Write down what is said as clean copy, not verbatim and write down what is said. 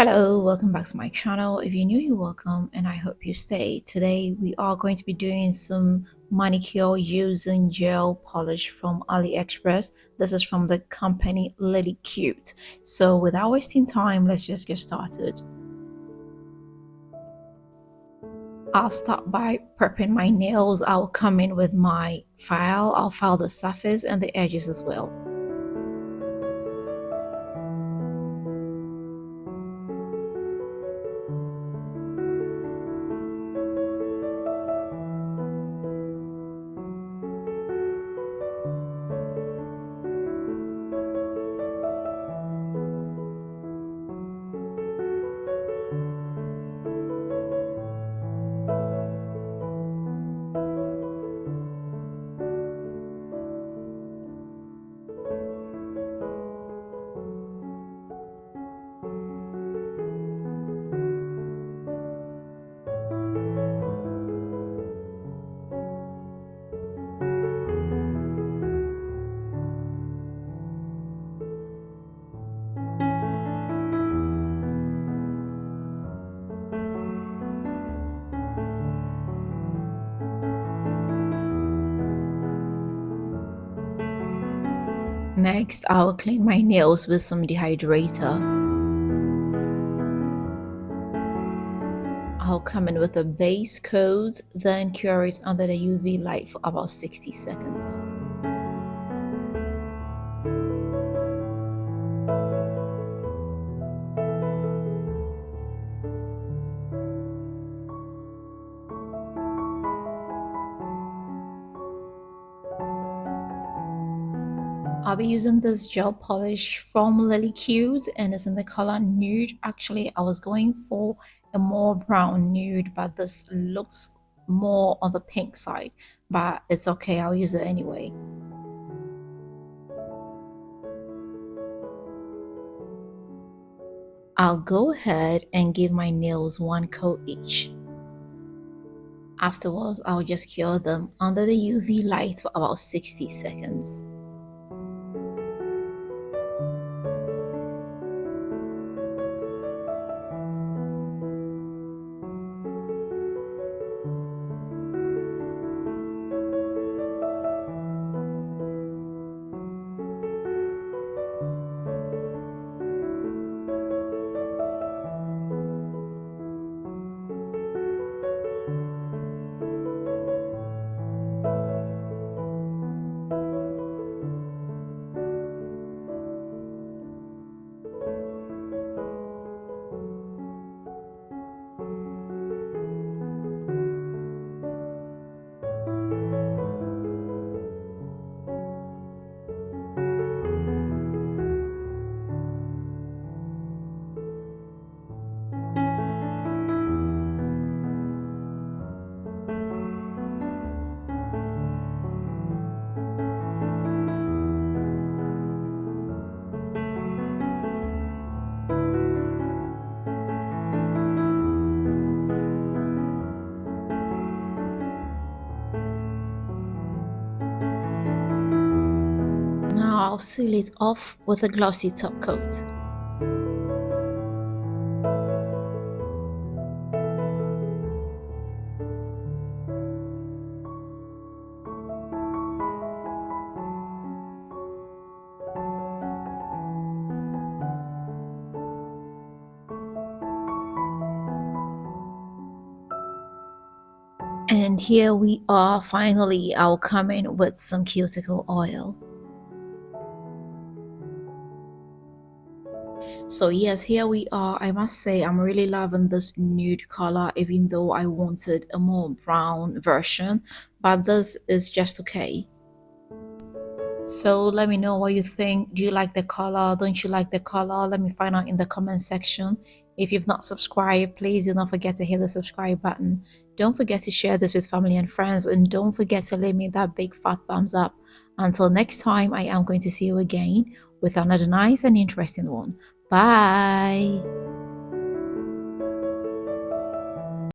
Hello, welcome back to my channel. If you're new, you're welcome, and I hope you stay. Today, we are going to be doing some manicure using gel polish from AliExpress. This is from the company Lily Cute. So, without wasting time, let's just get started. I'll start by prepping my nails. I'll come in with my file. I'll file the surface and the edges as well. Next, I'll clean my nails with some dehydrator. I'll come in with a base coat, then cure it under the UV light for about 60 seconds. I'll be using this gel polish from Lily Cute and it's in the color nude. Actually, I was going for a more brown nude, but this looks more on the pink side, but it's okay, I'll use it anyway. I'll go ahead and give my nails one coat each. Afterwards, I'll just cure them under the UV light for about 60 seconds. Now I'll seal it off with a glossy top coat. And here we are, finally, I'll come in with some cuticle oil. So yes, here we are. I must say I'm really loving this nude color, even though I wanted a more brown version, but this is just okay. So let me know what you think. Do you like the color? Don't you like the color? Let me find out in the comment section. If you've not subscribed, please do not forget to hit the subscribe button. Don't forget to share this with family and friends, and don't forget to leave me that big fat thumbs up. Until next time, I am going to see you again with another nice and interesting one. Bye.